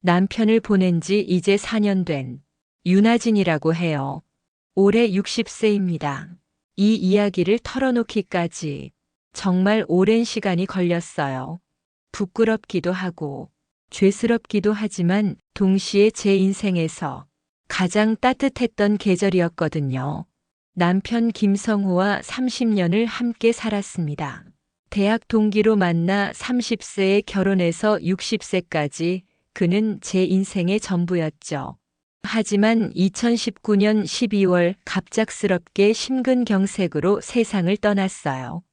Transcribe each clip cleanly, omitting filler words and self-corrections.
남편을 보낸 지 이제 4년 된 윤하진이라고 해요. 올해 60세입니다. 이 이야기를 털어놓기까지 정말 오랜 시간이 걸렸어요. 부끄럽기도 하고 죄스럽기도 하지만 동시에 제 인생에서 가장 따뜻했던 계절이었거든요. 남편 김성호와 30년을 함께 살았습니다. 대학 동기로 만나 30세에 결혼해서 60세까지 그는 제 인생의 전부였죠. 하지만 2019년 12월 갑작스럽게 심근경색으로 세상을 떠났어요.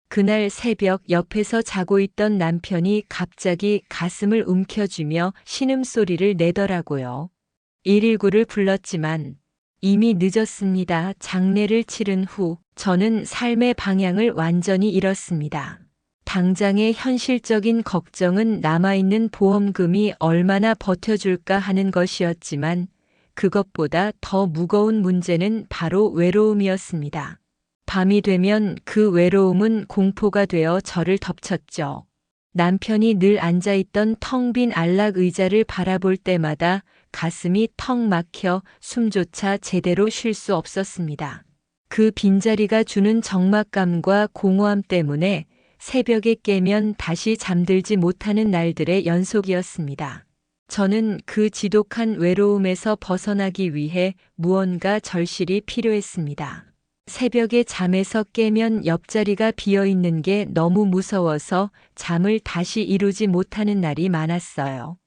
그날 새벽 옆에서 자고 있던 남편이 갑자기 가슴을 움켜쥐며 신음소리를 내더라고요. 119를 불렀지만 이미 늦었습니다. 장례를 치른 후 저는 삶의 방향을 완전히 잃었습니다. 당장의 현실적인 걱정은 남아있는 보험금이 얼마나 버텨줄까 하는 것이었지만 그것보다 더 무거운 문제는 바로 외로움이었습니다. 밤이 되면 그 외로움은 공포가 되어 저를 덮쳤죠. 남편이 늘 앉아있던 텅 빈 안락 의자를 바라볼 때마다 가슴이 턱 막혀 숨조차 제대로 쉴 수 없었습니다. 그 빈자리가 주는 적막감과 공허함 때문에 새벽에 깨면 다시 잠들지 못하는 날들의 연속이었습니다. 저는 그 지독한 외로움에서 벗어나기 위해 무언가 절실히 필요했습니다. 새벽에 잠에서 깨면 옆자리가 비어 있는 게 너무 무서워서 잠을 다시 이루지 못하는 날이 많았어요.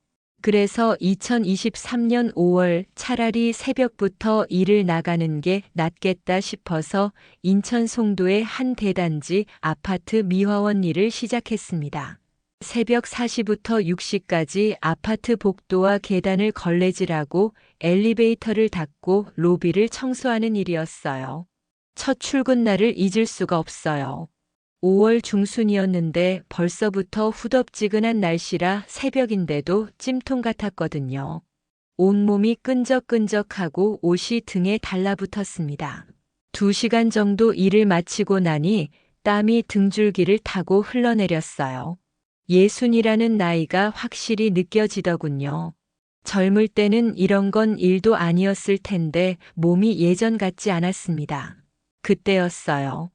그래서 2023년 5월 차라리 새벽부터 일을 나가는 게 낫겠다 싶어서 인천 송도의 한 대단지 아파트 미화원 일을 시작했습니다. 새벽 4시부터 6시까지 아파트 복도와 계단을 걸레질하고 엘리베이터를 닦고 로비를 청소하는 일이었어요. 첫 출근 날을 잊을 수가 없어요. 5월 중순이었는데 벌써부터 후덥지근한 날씨라 새벽인데도 찜통 같았거든요. 온몸이 끈적끈적하고 옷이 등에 달라붙었습니다. 2시간 정도 일을 마치고 나니 땀이 등줄기를 타고 흘러내렸어요. 60이라는 나이가 확실히 느껴지더군요. 젊을 때는 이런 건 일도 아니었을 텐데 몸이 예전 같지 않았습니다. 그때였어요.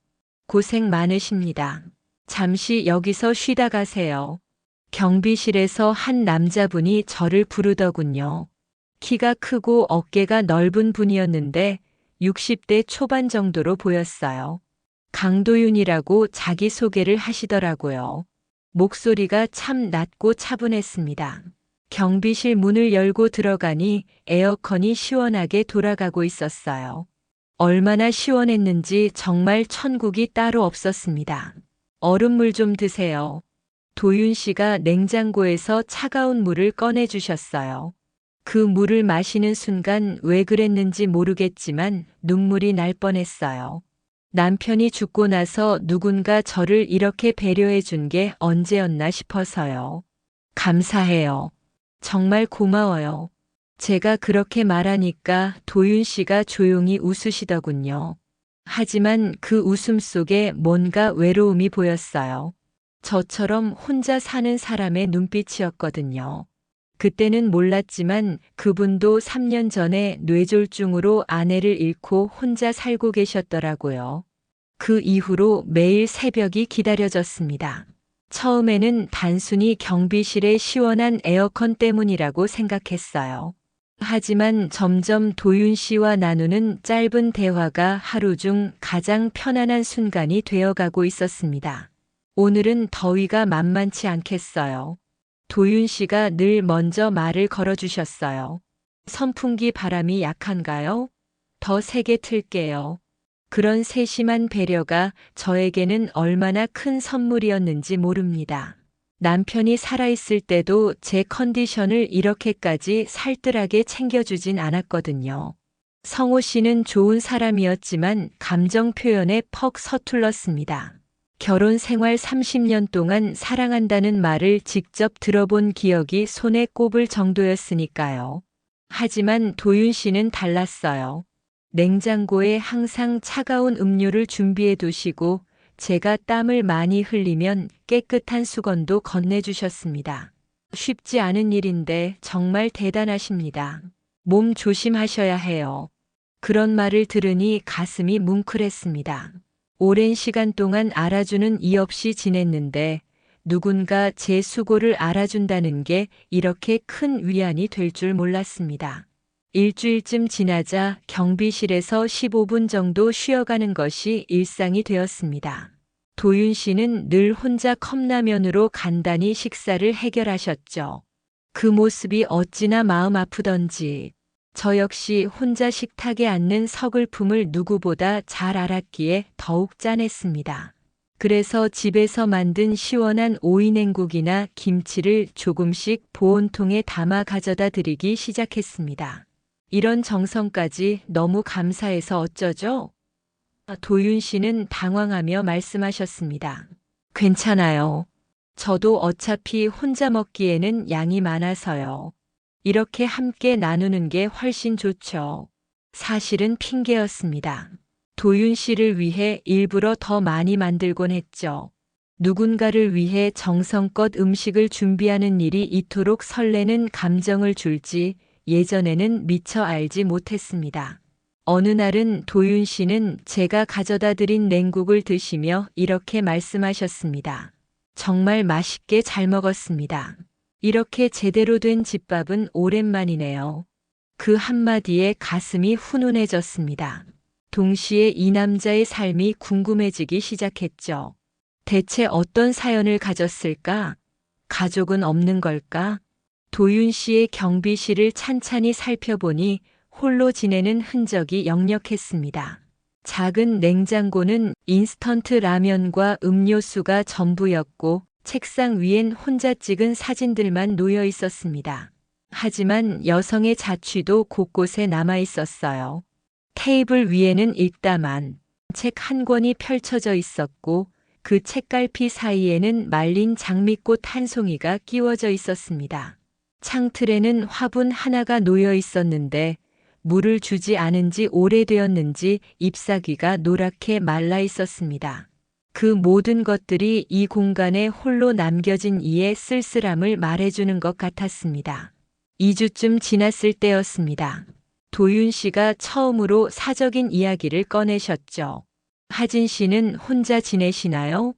고생 많으십니다. 잠시 여기서 쉬다 가세요. 경비실에서 한 남자분이 저를 부르더군요. 키가 크고 어깨가 넓은 분이었는데 60대 초반 정도로 보였어요. 강도윤이라고 자기소개를 하시더라고요. 목소리가 참 낮고 차분했습니다. 경비실 문을 열고 들어가니 에어컨이 시원하게 돌아가고 있었어요. 얼마나 시원했는지 정말 천국이 따로 없었습니다. 얼음물 좀 드세요. 도윤 씨가 냉장고에서 차가운 물을 꺼내주셨어요. 그 물을 마시는 순간 왜 그랬는지 모르겠지만 눈물이 날 뻔했어요. 남편이 죽고 나서 누군가 저를 이렇게 배려해 준 게 언제였나 싶어서요. 감사해요. 정말 고마워요. 제가 그렇게 말하니까 도윤 씨가 조용히 웃으시더군요. 하지만 그 웃음 속에 뭔가 외로움이 보였어요. 저처럼 혼자 사는 사람의 눈빛이었거든요. 그때는 몰랐지만 그분도 3년 전에 뇌졸중으로 아내를 잃고 혼자 살고 계셨더라고요. 그 이후로 매일 새벽이 기다려졌습니다. 처음에는 단순히 경비실의 시원한 에어컨 때문이라고 생각했어요. 하지만 점점 도윤 씨와 나누는 짧은 대화가 하루 중 가장 편안한 순간이 되어가고 있었습니다. 오늘은 더위가 만만치 않겠어요. 도윤 씨가 늘 먼저 말을 걸어주셨어요. 선풍기 바람이 약한가요? 더 세게 틀게요. 그런 세심한 배려가 저에게는 얼마나 큰 선물이었는지 모릅니다. 남편이 살아있을 때도 제 컨디션을 이렇게까지 살뜰하게 챙겨주진 않았거든요. 성호 씨는 좋은 사람이었지만 감정 표현에 퍽 서툴렀습니다. 결혼 생활 30년 동안 사랑한다는 말을 직접 들어본 기억이 손에 꼽을 정도였으니까요. 하지만 도윤 씨는 달랐어요. 냉장고에 항상 차가운 음료를 준비해 두시고 제가 땀을 많이 흘리면 깨끗한 수건도 건네주셨습니다. 쉽지 않은 일인데 정말 대단하십니다. 몸 조심하셔야 해요. 그런 말을 들으니 가슴이 뭉클했습니다. 오랜 시간 동안 알아주는 이 없이 지냈는데 누군가 제 수고를 알아준다는 게 이렇게 큰 위안이 될 줄 몰랐습니다. 일주일쯤 지나자 경비실에서 15분 정도 쉬어가는 것이 일상이 되었습니다. 도윤 씨는 늘 혼자 컵라면으로 간단히 식사를 해결하셨죠. 그 모습이 어찌나 마음 아프던지 저 역시 혼자 식탁에 앉는 서글픔을 누구보다 잘 알았기에 더욱 짠했습니다. 그래서 집에서 만든 시원한 오이냉국이나 김치를 조금씩 보온통에 담아 가져다 드리기 시작했습니다. 이런 정성까지 너무 감사해서 어쩌죠? 도윤 씨는 당황하며 말씀하셨습니다. 괜찮아요. 저도 어차피 혼자 먹기에는 양이 많아서요. 이렇게 함께 나누는 게 훨씬 좋죠. 사실은 핑계였습니다. 도윤 씨를 위해 일부러 더 많이 만들곤 했죠. 누군가를 위해 정성껏 음식을 준비하는 일이 이토록 설레는 감정을 줄지 예전에는 미처 알지 못했습니다. 어느 날은 도윤 씨는 제가 가져다 드린 냉국을 드시며 이렇게 말씀하셨습니다. 정말 맛있게 잘 먹었습니다. 이렇게 제대로 된 집밥은 오랜만이네요. 그 한마디에 가슴이 훈훈해졌습니다. 동시에 이 남자의 삶이 궁금해지기 시작했죠. 대체 어떤 사연을 가졌을까? 가족은 없는 걸까? 도윤 씨의 경비실을 찬찬히 살펴보니 홀로 지내는 흔적이 역력했습니다. 작은 냉장고는 인스턴트 라면과 음료수가 전부였고 책상 위엔 혼자 찍은 사진들만 놓여 있었습니다. 하지만 여성의 자취도 곳곳에 남아 있었어요. 테이블 위에는 읽다만 책 한 권이 펼쳐져 있었고 그 책갈피 사이에는 말린 장미꽃 한 송이가 끼워져 있었습니다. 창틀에는 화분 하나가 놓여 있었는데 물을 주지 않은 지 오래되었는지 잎사귀가 노랗게 말라 있었습니다. 그 모든 것들이 이 공간에 홀로 남겨진 이의 쓸쓸함을 말해주는 것 같았습니다. 2주쯤 지났을 때였습니다. 도윤 씨가 처음으로 사적인 이야기를 꺼내셨죠. 하진 씨는 혼자 지내시나요?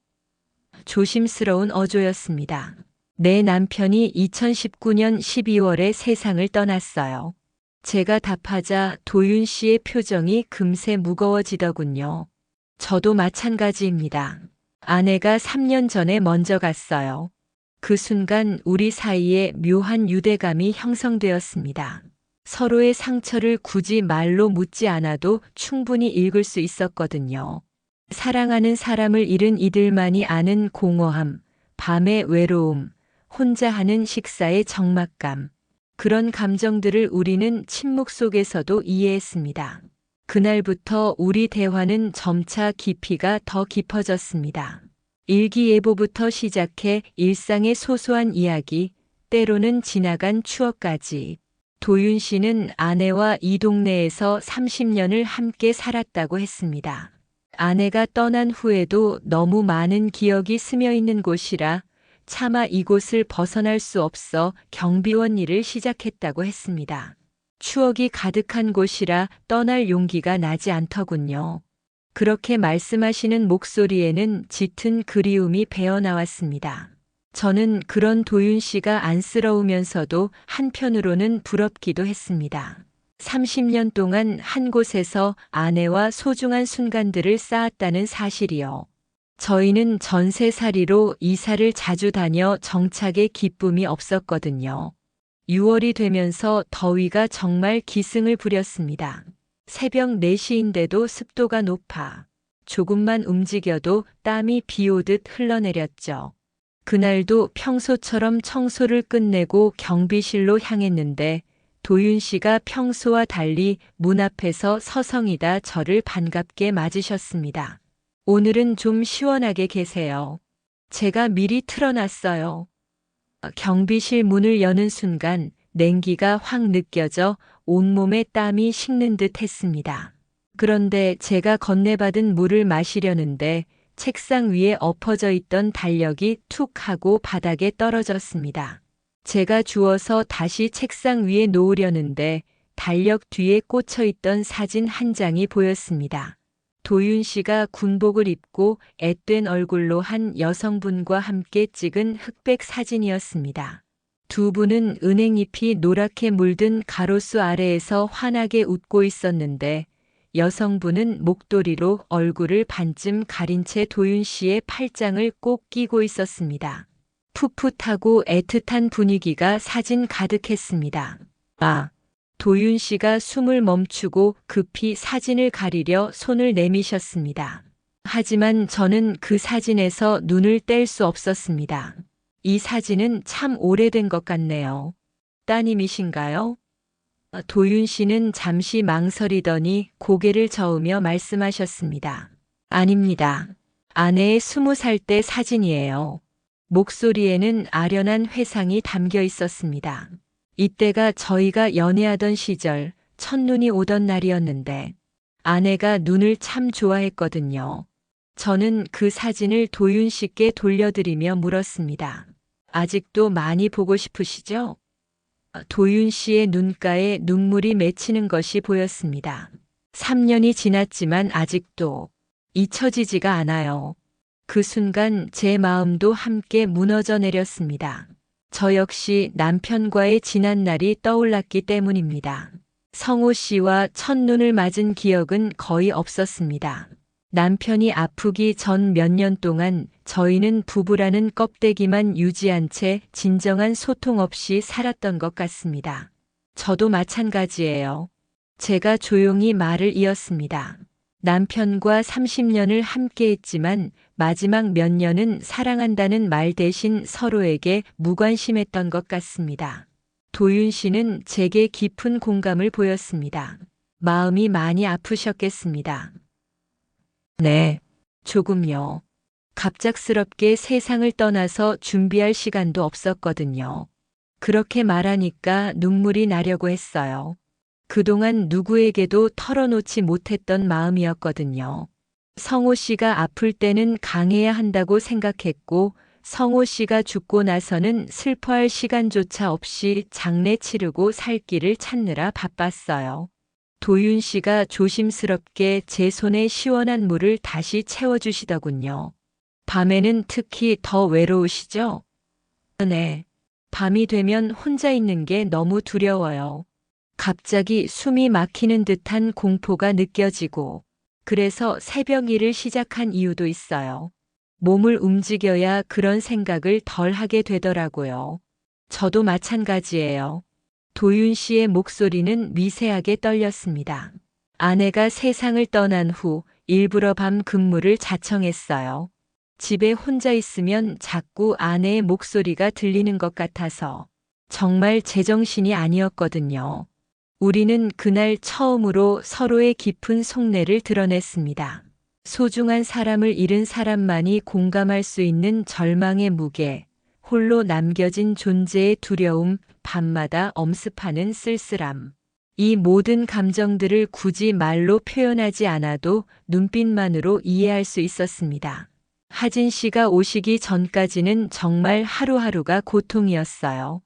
조심스러운 어조였습니다. 내 남편이 2019년 12월에 세상을 떠났어요. 제가 답하자 도윤 씨의 표정이 금세 무거워지더군요. 저도 마찬가지입니다. 아내가 3년 전에 먼저 갔어요. 그 순간 우리 사이에 묘한 유대감이 형성되었습니다. 서로의 상처를 굳이 말로 묻지 않아도 충분히 읽을 수 있었거든요. 사랑하는 사람을 잃은 이들만이 아는 공허함, 밤의 외로움, 혼자 하는 식사의 적막감. 그런 감정들을 우리는 침묵 속에서도 이해했습니다. 그날부터 우리 대화는 점차 깊이가 더 깊어졌습니다. 일기예보부터 시작해 일상의 소소한 이야기, 때로는 지나간 추억까지. 도윤 씨는 아내와 이 동네에서 30년을 함께 살았다고 했습니다. 아내가 떠난 후에도 너무 많은 기억이 스며 있는 곳이라 차마 이곳을 벗어날 수 없어 경비원 일을 시작했다고 했습니다. 추억이 가득한 곳이라 떠날 용기가 나지 않더군요. 그렇게 말씀하시는 목소리에는 짙은 그리움이 배어나왔습니다. 저는 그런 도윤 씨가 안쓰러우면서도 한편으로는 부럽기도 했습니다. 30년 동안 한 곳에서 아내와 소중한 순간들을 쌓았다는 사실이요. 저희는 전세살이로 이사를 자주 다녀 정착에 기쁨이 없었거든요. 6월이 되면서 더위가 정말 기승을 부렸습니다. 새벽 4시인데도 습도가 높아 조금만 움직여도 땀이 비 오듯 흘러내렸죠. 그날도 평소처럼 청소를 끝내고 경비실로 향했는데 도윤 씨가 평소와 달리 문 앞에서 서성이다 저를 반갑게 맞으셨습니다. 오늘은 좀 시원하게 계세요. 제가 미리 틀어놨어요. 경비실 문을 여는 순간 냉기가 확 느껴져 온몸에 땀이 식는 듯 했습니다. 그런데 제가 건네받은 물을 마시려는데 책상 위에 엎어져 있던 달력이 툭 하고 바닥에 떨어졌습니다. 제가 주워서 다시 책상 위에 놓으려는데 달력 뒤에 꽂혀 있던 사진 한 장이 보였습니다. 도윤 씨가 군복을 입고 앳된 얼굴로 한 여성분과 함께 찍은 흑백 사진이었습니다. 두 분은 은행잎이 노랗게 물든 가로수 아래에서 환하게 웃고 있었는데 여성분은 목도리로 얼굴을 반쯤 가린 채 도윤 씨의 팔짱을 꼭 끼고 있었습니다. 풋풋하고 애틋한 분위기가 사진 가득했습니다. 아, 도윤 씨가 숨을 멈추고 급히 사진을 가리려 손을 내미셨습니다. 하지만 저는 그 사진에서 눈을 뗄 수 없었습니다. 이 사진은 참 오래된 것 같네요. 따님이신가요? 도윤 씨는 잠시 망설이더니 고개를 저으며 말씀하셨습니다. 아닙니다. 아내의 20살 때 사진이에요. 목소리에는 아련한 회상이 담겨 있었습니다. 이때가 저희가 연애하던 시절 첫눈이 오던 날이었는데 아내가 눈을 참 좋아했거든요. 저는 그 사진을 도윤 씨께 돌려드리며 물었습니다. 아직도 많이 보고 싶으시죠? 도윤 씨의 눈가에 눈물이 맺히는 것이 보였습니다. 3년이 지났지만 아직도 잊혀지지가 않아요. 그 순간 제 마음도 함께 무너져 내렸습니다. 저 역시 남편과의 지난 날이 떠올랐기 때문입니다. 성호 씨와 첫눈을 맞은 기억은 거의 없었습니다. 남편이 아프기 전 몇 년 동안 저희는 부부라는 껍데기만 유지한 채 진정한 소통 없이 살았던 것 같습니다. 저도 마찬가지예요. 제가 조용히 말을 이었습니다. 남편과 30년을 함께 했지만 마지막 몇 년은 사랑한다는 말 대신 서로에게 무관심했던 것 같습니다. 도윤 씨는 제게 깊은 공감을 보였습니다. 마음이 많이 아프셨겠습니다. 네, 조금요. 갑작스럽게 세상을 떠나서 준비할 시간도 없었거든요. 그렇게 말하니까 눈물이 나려고 했어요. 그동안 누구에게도 털어놓지 못했던 마음이었거든요. 성호 씨가 아플 때는 강해야 한다고 생각했고 성호 씨가 죽고 나서는 슬퍼할 시간조차 없이 장례 치르고 살 길을 찾느라 바빴어요. 도윤 씨가 조심스럽게 제 손에 시원한 물을 다시 채워주시더군요. 밤에는 특히 더 외로우시죠? 네. 밤이 되면 혼자 있는 게 너무 두려워요. 갑자기 숨이 막히는 듯한 공포가 느껴지고, 그래서 새벽 일을 시작한 이유도 있어요. 몸을 움직여야 그런 생각을 덜 하게 되더라고요. 저도 마찬가지예요. 도윤 씨의 목소리는 미세하게 떨렸습니다. 아내가 세상을 떠난 후 일부러 밤 근무를 자청했어요. 집에 혼자 있으면 자꾸 아내의 목소리가 들리는 것 같아서 정말 제정신이 아니었거든요. 우리는 그날 처음으로 서로의 깊은 속내를 드러냈습니다. 소중한 사람을 잃은 사람만이 공감할 수 있는 절망의 무게, 홀로 남겨진 존재의 두려움, 밤마다 엄습하는 쓸쓸함. 이 모든 감정들을 굳이 말로 표현하지 않아도 눈빛만으로 이해할 수 있었습니다. 하진 씨가 오시기 전까지는 정말 하루하루가 고통이었어요.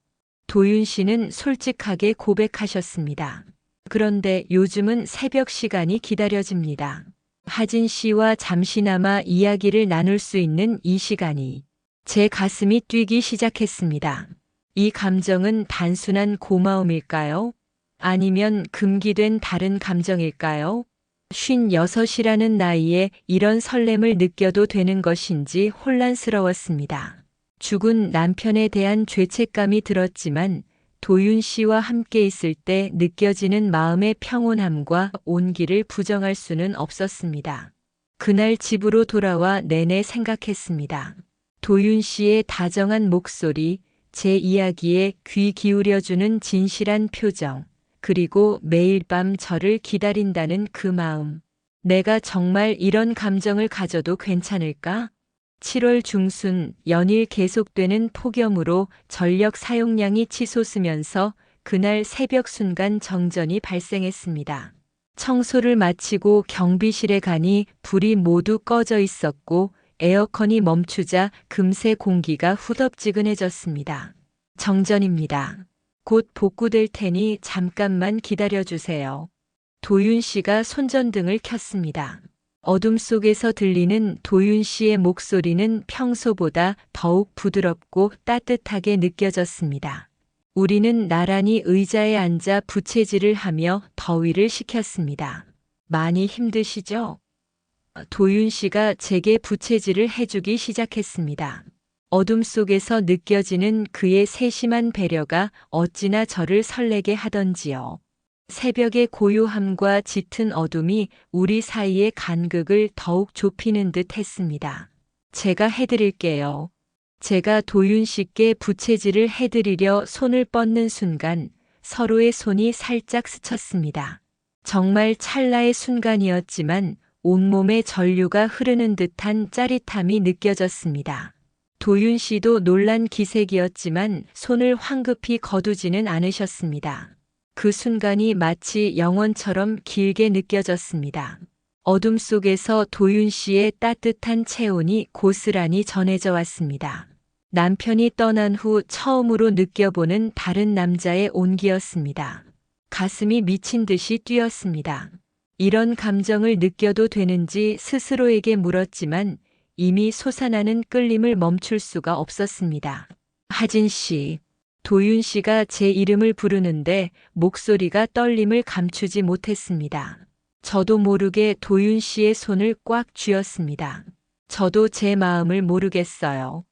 도윤 씨는 솔직하게 고백하셨습니다. 그런데 요즘은 새벽 시간이 기다려집니다. 하진 씨와 잠시나마 이야기를 나눌 수 있는 이 시간이 제 가슴이 뛰기 시작했습니다. 이 감정은 단순한 고마움일까요? 아니면 금기된 다른 감정일까요? 56이라는 나이에 이런 설렘을 느껴도 되는 것인지 혼란스러웠습니다. 죽은 남편에 대한 죄책감이 들었지만 도윤 씨와 함께 있을 때 느껴지는 마음의 평온함과 온기를 부정할 수는 없었습니다. 그날 집으로 돌아와 내내 생각했습니다. 도윤 씨의 다정한 목소리, 제 이야기에 귀 기울여주는 진실한 표정, 그리고 매일 밤 저를 기다린다는 그 마음. 내가 정말 이런 감정을 가져도 괜찮을까? 7월 중순 연일 계속되는 폭염으로 전력 사용량이 치솟으면서 그날 새벽 순간 정전이 발생했습니다. 청소를 마치고 경비실에 가니 불이 모두 꺼져 있었고 에어컨이 멈추자 금세 공기가 후덥지근해졌습니다. 정전입니다. 곧 복구될 테니 잠깐만 기다려주세요. 도윤 씨가 손전등을 켰습니다. 어둠 속에서 들리는 도윤 씨의 목소리는 평소보다 더욱 부드럽고 따뜻하게 느껴졌습니다. 우리는 나란히 의자에 앉아 부채질을 하며 더위를 식혔습니다. 많이 힘드시죠? 도윤 씨가 제게 부채질을 해주기 시작했습니다. 어둠 속에서 느껴지는 그의 세심한 배려가 어찌나 저를 설레게 하던지요. 새벽의 고요함과 짙은 어둠이 우리 사이의 간극을 더욱 좁히는 듯 했습니다. 제가 해드릴게요. 제가 도윤 씨께 부채질을 해드리려 손을 뻗는 순간 서로의 손이 살짝 스쳤습니다. 정말 찰나의 순간이었지만 온몸에 전류가 흐르는 듯한 짜릿함이 느껴졌습니다. 도윤 씨도 놀란 기색이었지만 손을 황급히 거두지는 않으셨습니다. 그 순간이 마치 영원처럼 길게 느껴졌습니다. 어둠 속에서 도윤 씨의 따뜻한 체온이 고스란히 전해져 왔습니다. 남편이 떠난 후 처음으로 느껴보는 다른 남자의 온기였습니다. 가슴이 미친 듯이 뛰었습니다. 이런 감정을 느껴도 되는지 스스로에게 물었지만 이미 솟아나는 끌림을 멈출 수가 없었습니다. 하진 씨, 도윤 씨가 제 이름을 부르는데 목소리가 떨림을 감추지 못했습니다. 저도 모르게 도윤 씨의 손을 꽉 쥐었습니다. 저도 제 마음을 모르겠어요.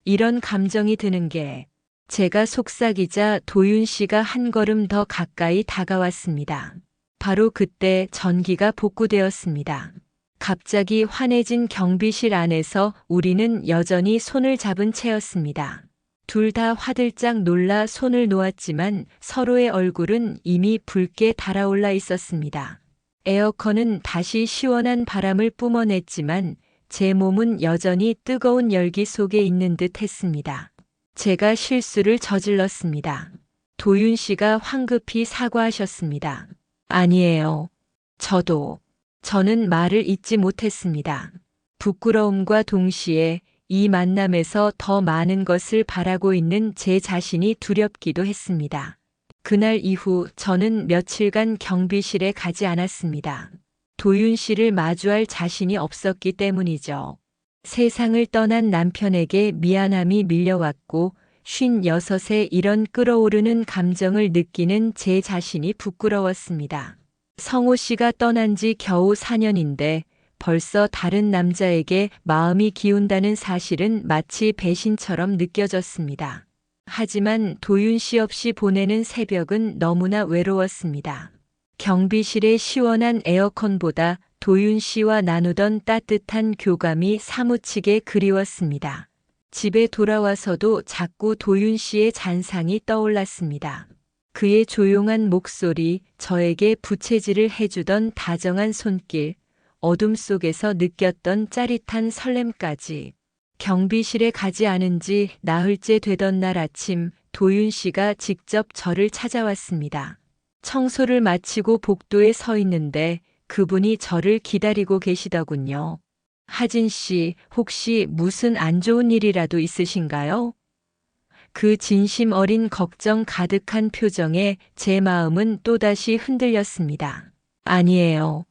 이런 감정이 드는 게 제가 속삭이자 도윤 씨가 한 걸음 더 가까이 다가왔습니다. 바로 그때 전기가 복구되었습니다. 갑자기 환해진 경비실 안에서 우리는 여전히 손을 잡은 채였습니다. 둘 다 화들짝 놀라 손을 놓았지만 서로의 얼굴은 이미 붉게 달아올라 있었습니다. 에어컨은 다시 시원한 바람을 뿜어냈지만 제 몸은 여전히 뜨거운 열기 속에 있는 듯 했습니다. 제가 실수를 저질렀습니다. 도윤 씨가 황급히 사과하셨습니다. 아니에요. 저는 말을 잇지 못했습니다. 부끄러움과 동시에 이 만남에서 더 많은 것을 바라고 있는 제 자신이 두렵기도 했습니다. 그날 이후 저는 며칠간 경비실에 가지 않았습니다. 도윤 씨를 마주할 자신이 없었기 때문이죠. 세상을 떠난 남편에게 미안함이 밀려왔고 56에 이런 끓어오르는 감정을 느끼는 제 자신이 부끄러웠습니다. 성호 씨가 떠난 지 겨우 4년인데 벌써 다른 남자에게 마음이 기운다는 사실은 마치 배신처럼 느껴졌습니다. 하지만 도윤 씨 없이 보내는 새벽은 너무나 외로웠습니다. 경비실의 시원한 에어컨보다 도윤 씨와 나누던 따뜻한 교감이 사무치게 그리웠습니다. 집에 돌아와서도 자꾸 도윤 씨의 잔상이 떠올랐습니다. 그의 조용한 목소리, 저에게 부채질을 해주던 다정한 손길, 어둠 속에서 느꼈던 짜릿한 설렘까지. 경비실에 가지 않은 지 나흘째 되던 날 아침, 도윤 씨가 직접 저를 찾아왔습니다. 청소를 마치고 복도에 서 있는데 그분이 저를 기다리고 계시더군요. 하진 씨, 혹시 무슨 안 좋은 일이라도 있으신가요? 그 진심 어린 걱정 가득한 표정에 제 마음은 또다시 흔들렸습니다. 아니에요.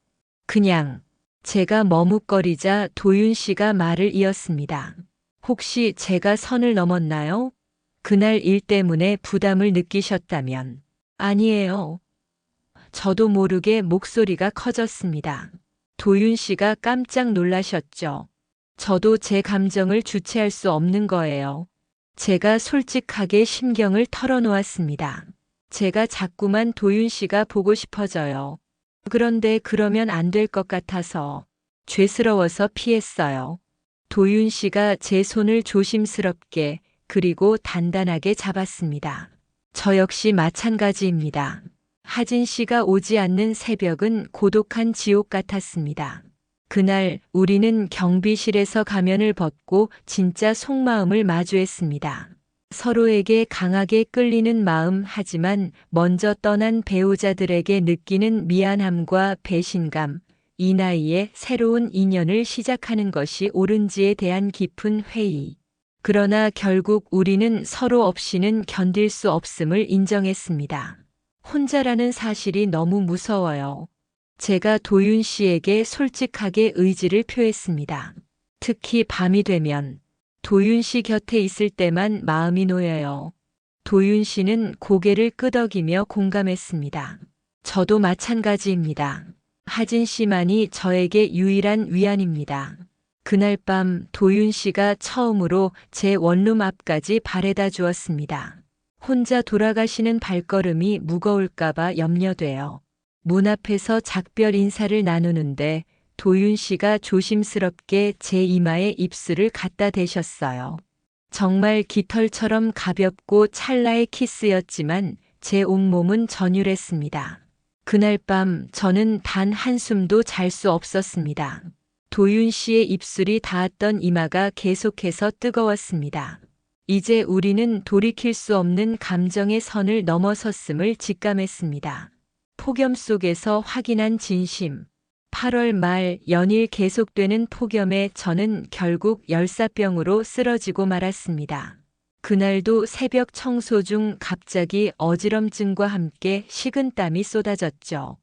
그냥. 제가 머뭇거리자 도윤 씨가 말을 이었습니다. 혹시 제가 선을 넘었나요? 그날 일 때문에 부담을 느끼셨다면. 아니에요. 저도 모르게 목소리가 커졌습니다. 도윤 씨가 깜짝 놀라셨죠. 저도 제 감정을 주체할 수 없는 거예요. 제가 솔직하게 심경을 털어놓았습니다. 제가 자꾸만 도윤 씨가 보고 싶어져요. 그런데 그러면 안 될 것 같아서 죄스러워서 피했어요. 도윤 씨가 제 손을 조심스럽게 그리고 단단하게 잡았습니다. 저 역시 마찬가지입니다. 하진 씨가 오지 않는 새벽은 고독한 지옥 같았습니다. 그날 우리는 경비실에서 가면을 벗고 진짜 속마음을 마주했습니다. 서로에게 강하게 끌리는 마음, 하지만 먼저 떠난 배우자들에게 느끼는 미안함과 배신감, 이 나이에 새로운 인연을 시작하는 것이 옳은지에 대한 깊은 회의. 그러나 결국 우리는 서로 없이는 견딜 수 없음을 인정했습니다. 혼자라는 사실이 너무 무서워요. 제가 도윤 씨에게 솔직하게 의지를 표했습니다. 특히 밤이 되면 도윤 씨 곁에 있을 때만 마음이 놓여요. 도윤 씨는 고개를 끄덕이며 공감했습니다. 저도 마찬가지입니다. 하진 씨만이 저에게 유일한 위안입니다. 그날 밤 도윤 씨가 처음으로 제 원룸 앞까지 바래다 주었습니다. 혼자 돌아가시는 발걸음이 무거울까봐 염려돼요. 문 앞에서 작별 인사를 나누는데 도윤 씨가 조심스럽게 제 이마에 입술을 갖다 대셨어요. 정말 깃털처럼 가볍고 찰나의 키스였지만 제 온몸은 전율했습니다. 그날 밤 저는 단 한숨도 잘 수 없었습니다. 도윤 씨의 입술이 닿았던 이마가 계속해서 뜨거웠습니다. 이제 우리는 돌이킬 수 없는 감정의 선을 넘어섰음을 직감했습니다. 폭염 속에서 확인한 진심. 8월 말 연일 계속되는 폭염에 저는 결국 열사병으로 쓰러지고 말았습니다. 그날도 새벽 청소 중 갑자기 어지럼증과 함께 식은땀이 쏟아졌죠.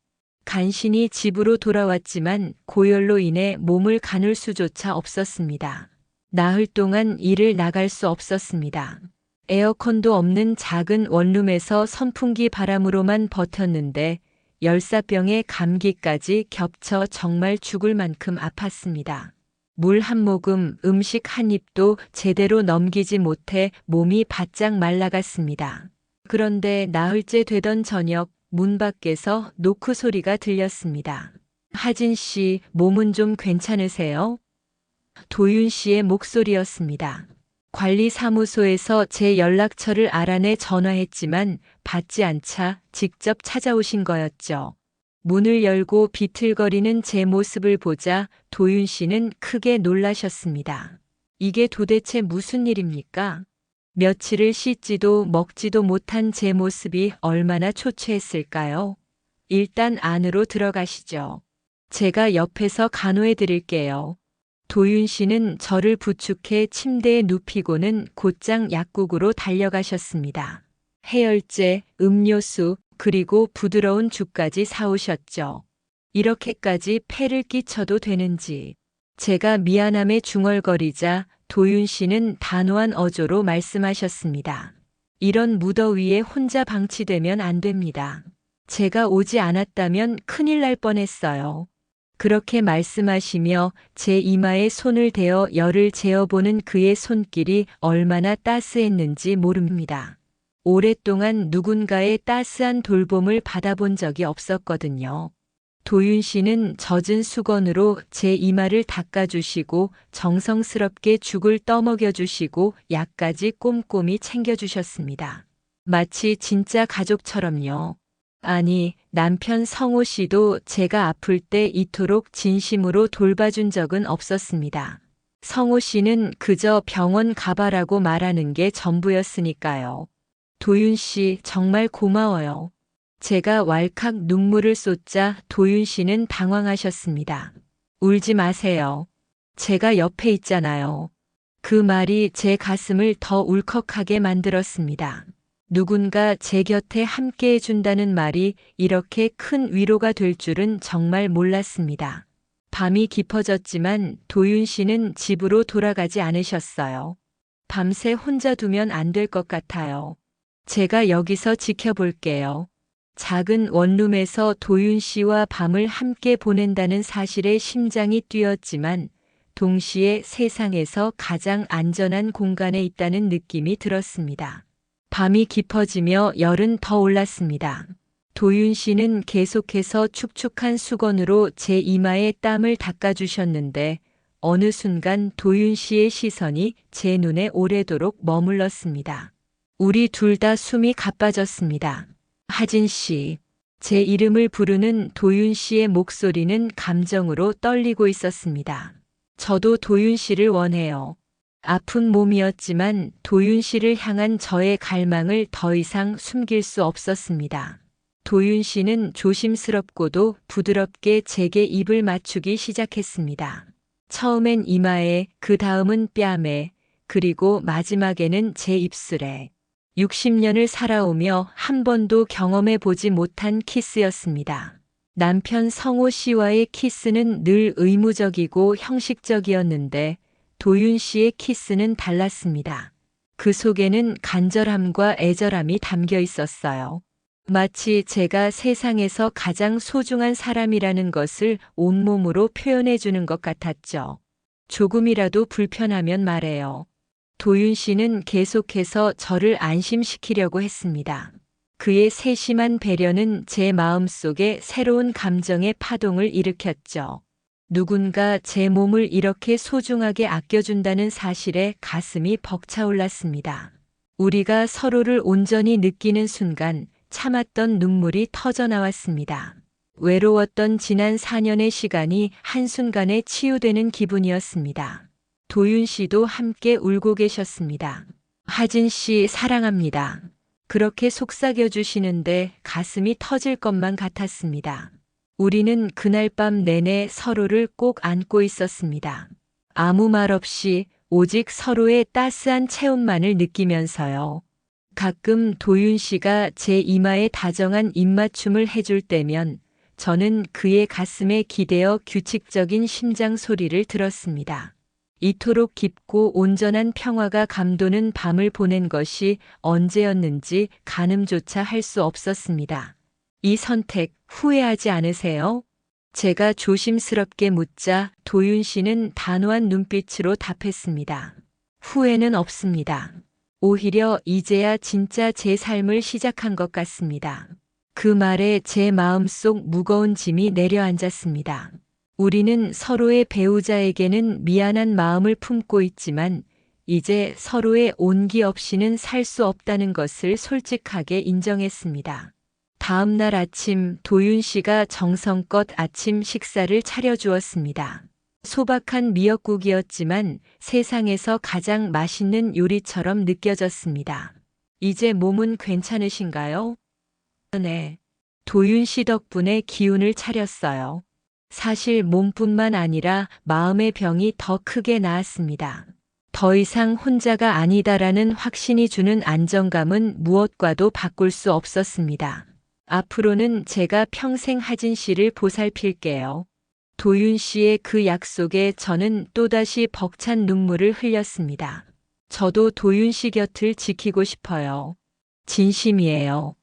간신히 집으로 돌아왔지만 고열로 인해 몸을 가눌 수조차 없었습니다. 나흘 동안 일을 나갈 수 없었습니다. 에어컨도 없는 작은 원룸에서 선풍기 바람으로만 버텼는데 열사병에 감기까지 겹쳐 정말 죽을 만큼 아팠습니다. 물 한 모금, 음식 한 입도 제대로 넘기지 못해 몸이 바짝 말라갔습니다. 그런데 나흘째 되던 저녁 문 밖에서 노크 소리가 들렸습니다. 하진 씨, 몸은 좀 괜찮으세요? 도윤 씨의 목소리였습니다. 관리사무소에서 제 연락처를 알아내 전화했지만 받지 않자 직접 찾아오신 거였죠. 문을 열고 비틀거리는 제 모습을 보자 도윤 씨는 크게 놀라셨습니다. 이게 도대체 무슨 일입니까? 며칠을 씻지도 먹지도 못한 제 모습이 얼마나 초췌했을까요? 일단 안으로 들어가시죠. 제가 옆에서 간호해 드릴게요. 도윤 씨는 저를 부축해 침대에 눕히고는 곧장 약국으로 달려가셨습니다. 해열제, 음료수, 그리고 부드러운 죽까지 사오셨죠. 이렇게까지 폐를 끼쳐도 되는지. 제가 미안함에 중얼거리자 도윤 씨는 단호한 어조로 말씀하셨습니다. 이런 무더위에 혼자 방치되면 안 됩니다. 제가 오지 않았다면 큰일 날 뻔했어요. 그렇게 말씀하시며 제 이마에 손을 대어 열을 재어보는 그의 손길이 얼마나 따스했는지 모릅니다. 오랫동안 누군가의 따스한 돌봄을 받아본 적이 없었거든요. 도윤 씨는 젖은 수건으로 제 이마를 닦아주시고 정성스럽게 죽을 떠먹여주시고 약까지 꼼꼼히 챙겨주셨습니다. 마치 진짜 가족처럼요. 아니, 남편 성호 씨도 제가 아플 때 이토록 진심으로 돌봐준 적은 없었습니다. 성호 씨는 그저 병원 가봐라고 말하는 게 전부였으니까요. 도윤 씨 정말 고마워요. 제가 왈칵 눈물을 쏟자 도윤 씨는 당황하셨습니다. 울지 마세요. 제가 옆에 있잖아요. 그 말이 제 가슴을 더 울컥하게 만들었습니다. 누군가 제 곁에 함께 해준다는 말이 이렇게 큰 위로가 될 줄은 정말 몰랐습니다. 밤이 깊어졌지만 도윤 씨는 집으로 돌아가지 않으셨어요. 밤새 혼자 두면 안 될 것 같아요. 제가 여기서 지켜볼게요. 작은 원룸에서 도윤 씨와 밤을 함께 보낸다는 사실에 심장이 뛰었지만 동시에 세상에서 가장 안전한 공간에 있다는 느낌이 들었습니다. 밤이 깊어지며 열은 더 올랐습니다. 도윤 씨는 계속해서 축축한 수건으로 제 이마에 땀을 닦아주셨는데 어느 순간 도윤 씨의 시선이 제 눈에 오래도록 머물렀습니다. 우리 둘 다 숨이 가빠졌습니다. 하진 씨, 제 이름을 부르는 도윤 씨의 목소리는 감정으로 떨리고 있었습니다. 저도 도윤 씨를 원해요. 아픈 몸이었지만 도윤 씨를 향한 저의 갈망을 더 이상 숨길 수 없었습니다. 도윤 씨는 조심스럽고도 부드럽게 제게 입을 맞추기 시작했습니다. 처음엔 이마에, 그 다음은 뺨에, 그리고 마지막에는 제 입술에 60년을 살아오며 한 번도 경험해 보지 못한 키스였습니다. 남편 성호 씨와의 키스는 늘 의무적이고 형식적이었는데 도윤 씨의 키스는 달랐습니다. 그 속에는 간절함과 애절함이 담겨 있었어요. 마치 제가 세상에서 가장 소중한 사람이라는 것을 온몸으로 표현해 주는 것 같았죠. 조금이라도 불편하면 말해요. 도윤 씨는 계속해서 저를 안심시키려고 했습니다. 그의 세심한 배려는 제 마음속에 새로운 감정의 파동을 일으켰죠. 누군가 제 몸을 이렇게 소중하게 아껴준다는 사실에 가슴이 벅차올랐습니다. 우리가 서로를 온전히 느끼는 순간 참았던 눈물이 터져 나왔습니다. 외로웠던 지난 4년의 시간이 한순간에 치유되는 기분이었습니다. 도윤 씨도 함께 울고 계셨습니다. 하진 씨 사랑합니다. 그렇게 속삭여 주시는데 가슴이 터질 것만 같았습니다. 우리는 그날 밤 내내 서로를 꼭 안고 있었습니다. 아무 말 없이 오직 서로의 따스한 체온만을 느끼면서요. 가끔 도윤 씨가 제 이마에 다정한 입맞춤을 해줄 때면 저는 그의 가슴에 기대어 규칙적인 심장 소리를 들었습니다. 이토록 깊고 온전한 평화가 감도는 밤을 보낸 것이 언제였는지 가늠조차 할 수 없었습니다. 이 선택 후회하지 않으세요? 제가 조심스럽게 묻자 도윤 씨는 단호한 눈빛으로 답했습니다. 후회는 없습니다. 오히려 이제야 진짜 제 삶을 시작한 것 같습니다. 그 말에 제 마음속 무거운 짐이 내려앉았습니다. 우리는 서로의 배우자에게는 미안한 마음을 품고 있지만 이제 서로의 온기 없이는 살 수 없다는 것을 솔직하게 인정했습니다. 다음 날 아침 도윤 씨가 정성껏 아침 식사를 차려주었습니다. 소박한 미역국이었지만 세상에서 가장 맛있는 요리처럼 느껴졌습니다. 이제 몸은 괜찮으신가요? 네. 도윤 씨 덕분에 기운을 차렸어요. 사실 몸뿐만 아니라 마음의 병이 더 크게 나았습니다. 더 이상 혼자가 아니다라는 확신이 주는 안정감은 무엇과도 바꿀 수 없었습니다. 앞으로는 제가 평생 하진 씨를 보살필게요. 도윤 씨의 그 약속에 저는 또다시 벅찬 눈물을 흘렸습니다. 저도 도윤 씨 곁을 지키고 싶어요. 진심이에요.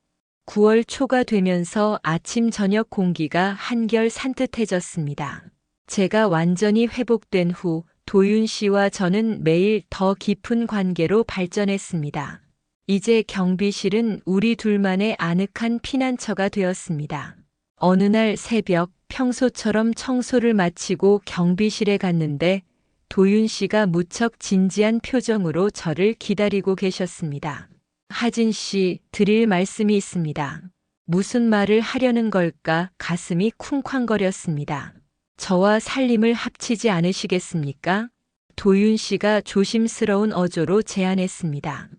9월 초가 되면서 아침 저녁 공기가 한결 산뜻해졌습니다. 제가 완전히 회복된 후 도윤 씨와 저는 매일 더 깊은 관계로 발전했습니다. 이제 경비실은 우리 둘만의 아늑한 피난처가 되었습니다. 어느 날 새벽 평소처럼 청소를 마치고 경비실에 갔는데 도윤 씨가 무척 진지한 표정으로 저를 기다리고 계셨습니다. 하진 씨, 드릴 말씀이 있습니다. 무슨 말을 하려는 걸까 가슴이 쿵쾅거렸습니다. 저와 살림을 합치지 않으시겠습니까? 도윤 씨가 조심스러운 어조로 제안했습니다.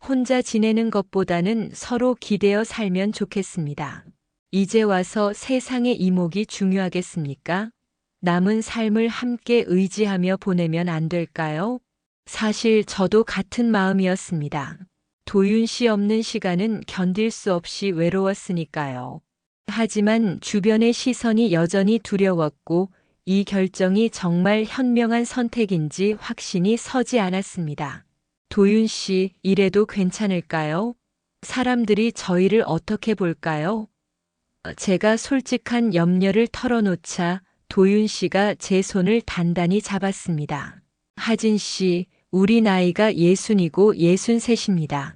혼자 지내는 것보다는 서로 기대어 살면 좋겠습니다. 이제 와서 세상의 이목이 중요하겠습니까? 남은 삶을 함께 의지하며 보내면 안 될까요? 사실 저도 같은 마음이었습니다. 도윤 씨 없는 시간은 견딜 수 없이 외로웠으니까요. 하지만 주변의 시선이 여전히 두려웠고 이 결정이 정말 현명한 선택인지 확신이 서지 않았습니다. 도윤 씨, 이래도 괜찮을까요? 사람들이 저희를 어떻게 볼까요? 제가 솔직한 염려를 털어놓자 도윤 씨가 제 손을 단단히 잡았습니다. 하진 씨, 우리 나이가 60이고 63입니다.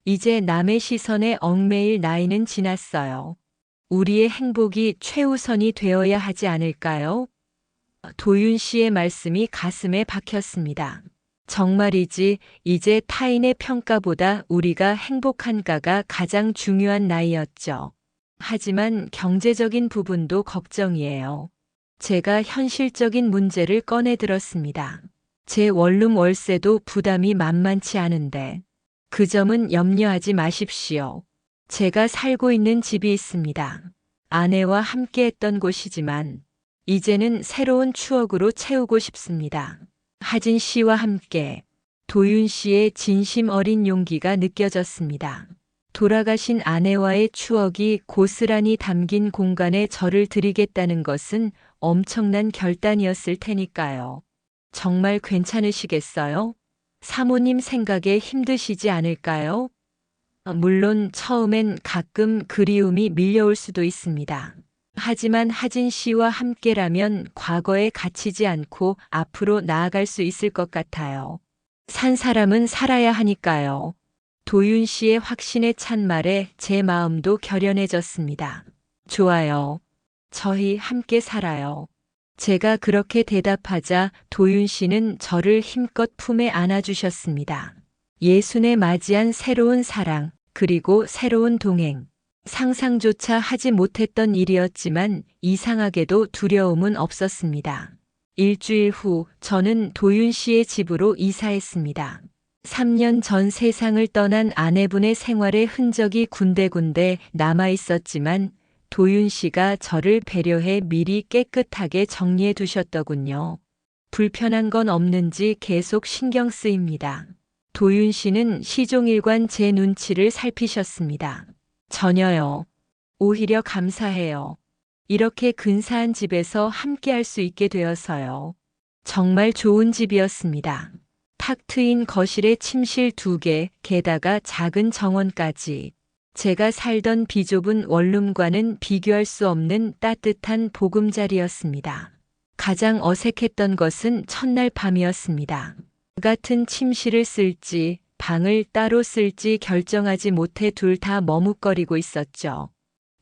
이제 남의 시선에 얽매일 나이는 지났어요. 우리의 행복이 최우선이 되어야 하지 않을까요? 도윤 씨의 말씀이 가슴에 박혔습니다. 정말이지 이제 타인의 평가보다 우리가 행복한가가 가장 중요한 나이였죠. 하지만 경제적인 부분도 걱정이에요. 제가 현실적인 문제를 꺼내 들었습니다. 제 원룸 월세도 부담이 만만치 않은데 그 점은 염려하지 마십시오. 제가 살고 있는 집이 있습니다. 아내와 함께 했던 곳이지만 이제는 새로운 추억으로 채우고 싶습니다. 하진 씨와 함께 도윤 씨의 진심 어린 용기가 느껴졌습니다. 돌아가신 아내와의 추억이 고스란히 담긴 공간에 저를 드리겠다는 것은 엄청난 결단이었을 테니까요. 정말 괜찮으시겠어요? 사모님 생각에 힘드시지 않을까요? 물론 처음엔 가끔 그리움이 밀려올 수도 있습니다. 하지만 하진 씨와 함께라면 과거에 갇히지 않고 앞으로 나아갈 수 있을 것 같아요. 산 사람은 살아야 하니까요. 도윤 씨의 확신에 찬 말에 제 마음도 결연해졌습니다. 좋아요. 저희 함께 살아요. 제가 그렇게 대답하자 도윤 씨는 저를 힘껏 품에 안아주셨습니다. 예순에 맞이한 새로운 사랑, 그리고 새로운 동행. 상상조차 하지 못했던 일이었지만 이상하게도 두려움은 없었습니다. 일주일 후 저는 도윤 씨의 집으로 이사했습니다. 3년 전 세상을 떠난 아내분의 생활의 흔적이 군데군데 남아 있었지만 도윤 씨가 저를 배려해 미리 깨끗하게 정리해 두셨더군요. 불편한 건 없는지 계속 신경 쓰입니다. 도윤 씨는 시종일관 제 눈치를 살피셨습니다. 전혀요. 오히려 감사해요. 이렇게 근사한 집에서 함께 할 수 있게 되어서요. 정말 좋은 집이었습니다. 탁 트인 거실에 침실 2개, 게다가 작은 정원까지. 제가 살던 비좁은 원룸과는 비교할 수 없는 따뜻한 보금자리였습니다. 가장 어색했던 것은 첫날 밤이었습니다. 같은 침실을 쓸지, 방을 따로 쓸지 결정하지 못해 둘 다 머뭇거리고 있었죠.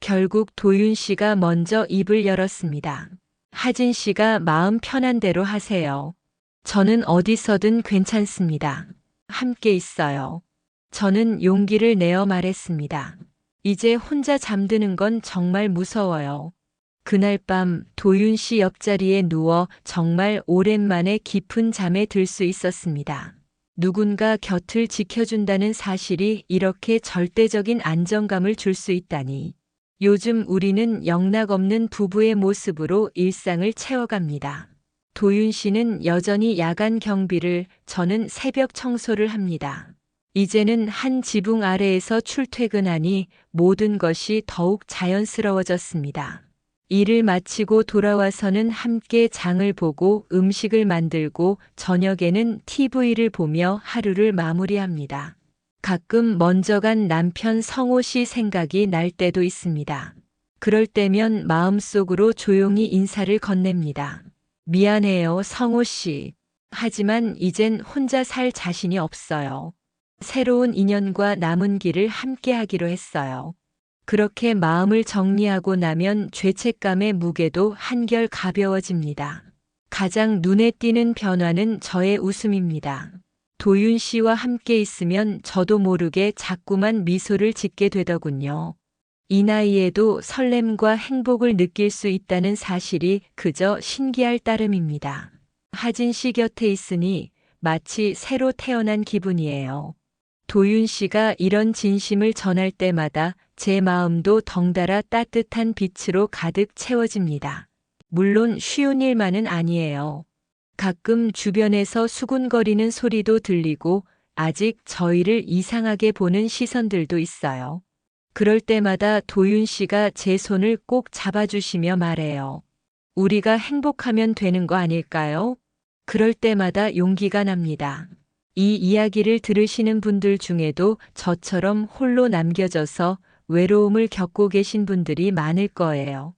결국 도윤 씨가 먼저 입을 열었습니다. 하진 씨가 마음 편한 대로 하세요. 저는 어디서든 괜찮습니다. 함께 있어요. 저는 용기를 내어 말했습니다. 이제 혼자 잠드는 건 정말 무서워요. 그날 밤 도윤 씨 옆자리에 누워 정말 오랜만에 깊은 잠에 들 수 있었습니다. 누군가 곁을 지켜준다는 사실이 이렇게 절대적인 안정감을 줄 수 있다니. 요즘 우리는 영락없는 부부의 모습으로 일상을 채워갑니다. 도윤 씨는 여전히 야간 경비를, 저는 새벽 청소를 합니다. 이제는 한 지붕 아래에서 출퇴근하니 모든 것이 더욱 자연스러워졌습니다. 일을 마치고 돌아와서는 함께 장을 보고 음식을 만들고 저녁에는 TV를 보며 하루를 마무리합니다. 가끔 먼저 간 남편 성호 씨 생각이 날 때도 있습니다. 그럴 때면 마음속으로 조용히 인사를 건넵니다. 미안해요, 성호 씨. 하지만 이젠 혼자 살 자신이 없어요. 새로운 인연과 남은 길을 함께 하기로 했어요. 그렇게 마음을 정리하고 나면 죄책감의 무게도 한결 가벼워집니다. 가장 눈에 띄는 변화는 저의 웃음입니다. 도윤 씨와 함께 있으면 저도 모르게 자꾸만 미소를 짓게 되더군요. 이 나이에도 설렘과 행복을 느낄 수 있다는 사실이 그저 신기할 따름입니다. 하진 씨 곁에 있으니 마치 새로 태어난 기분이에요. 도윤 씨가 이런 진심을 전할 때마다 제 마음도 덩달아 따뜻한 빛으로 가득 채워집니다. 물론 쉬운 일만은 아니에요. 가끔 주변에서 수군거리는 소리도 들리고 아직 저희를 이상하게 보는 시선들도 있어요. 그럴 때마다 도윤 씨가 제 손을 꼭 잡아주시며 말해요. 우리가 행복하면 되는 거 아닐까요? 그럴 때마다 용기가 납니다. 이 이야기를 들으시는 분들 중에도 저처럼 홀로 남겨져서 외로움을 겪고 계신 분들이 많을 거예요.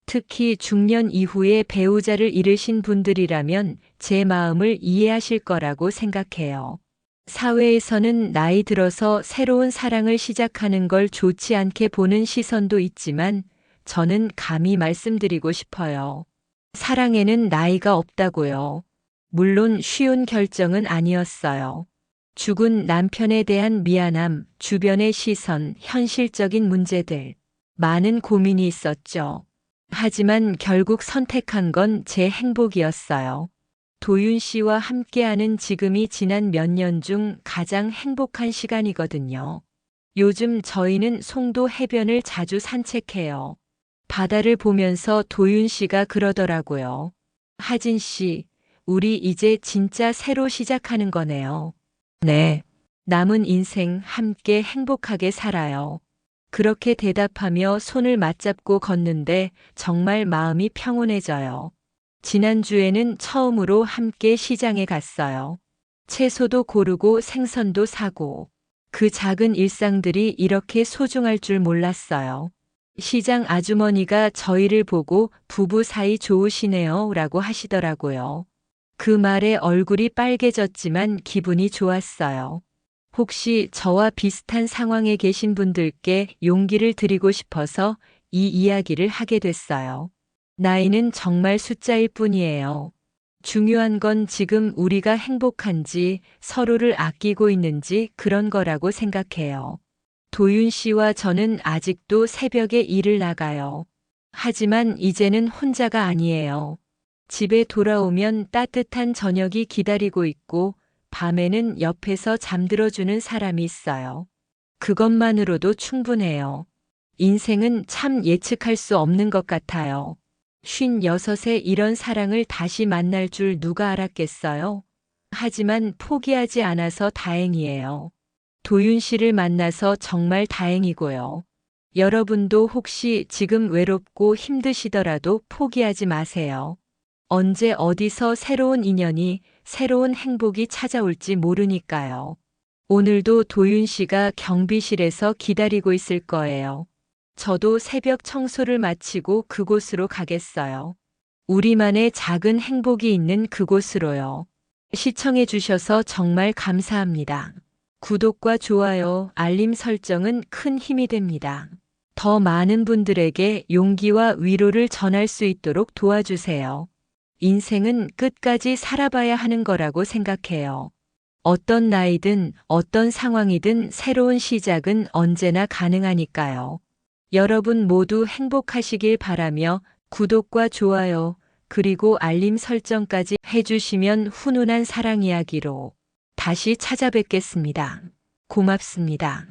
특히 중년 이후에 배우자를 잃으신 분들이라면 제 마음을 이해하실 거라고 생각해요. 사회에서는 나이 들어서 새로운 사랑을 시작하는 걸 좋지 않게 보는 시선도 있지만 저는 감히 말씀드리고 싶어요. 사랑에는 나이가 없다고요. 물론 쉬운 결정은 아니었어요. 죽은 남편에 대한 미안함, 주변의 시선, 현실적인 문제들, 많은 고민이 있었죠. 하지만 결국 선택한 건 제 행복이었어요. 도윤 씨와 함께하는 지금이 지난 몇 년 중 가장 행복한 시간이거든요. 요즘 저희는 송도 해변을 자주 산책해요. 바다를 보면서 도윤 씨가 그러더라고요. 하진 씨, 우리 이제 진짜 새로 시작하는 거네요. 네. 남은 인생 함께 행복하게 살아요. 그렇게 대답하며 손을 맞잡고 걷는데 정말 마음이 평온해져요. 지난주에는 처음으로 함께 시장에 갔어요. 채소도 고르고 생선도 사고. 그 작은 일상들이 이렇게 소중할 줄 몰랐어요. 시장 아주머니가 저희를 보고 부부 사이 좋으시네요 라고 하시더라고요. 그 말에 얼굴이 빨개졌지만 기분이 좋았어요. 혹시 저와 비슷한 상황에 계신 분들께 용기를 드리고 싶어서 이 이야기를 하게 됐어요. 나이는 정말 숫자일 뿐이에요. 중요한 건 지금 우리가 행복한지 서로를 아끼고 있는지 그런 거라고 생각해요. 도윤 씨와 저는 아직도 새벽에 일을 나가요. 하지만 이제는 혼자가 아니에요. 집에 돌아오면 따뜻한 저녁이 기다리고 있고 밤에는 옆에서 잠들어주는 사람이 있어요. 그것만으로도 충분해요. 인생은 참 예측할 수 없는 것 같아요. 56에 이런 사랑을 다시 만날 줄 누가 알았겠어요? 하지만 포기하지 않아서 다행이에요. 도윤 씨를 만나서 정말 다행이고요. 여러분도 혹시 지금 외롭고 힘드시더라도 포기하지 마세요. 언제 어디서 새로운 인연이, 새로운 행복이 찾아올지 모르니까요. 오늘도 도윤 씨가 경비실에서 기다리고 있을 거예요. 저도 새벽 청소를 마치고 그곳으로 가겠어요. 우리만의 작은 행복이 있는 그곳으로요. 시청해 주셔서 정말 감사합니다. 구독과 좋아요, 알림 설정은 큰 힘이 됩니다. 더 많은 분들에게 용기와 위로를 전할 수 있도록 도와주세요. 인생은 끝까지 살아봐야 하는 거라고 생각해요. 어떤 나이든 어떤 상황이든 새로운 시작은 언제나 가능하니까요. 여러분 모두 행복하시길 바라며 구독과 좋아요, 그리고 알림 설정까지 해주시면 훈훈한 사랑 이야기로 다시 찾아뵙겠습니다. 고맙습니다.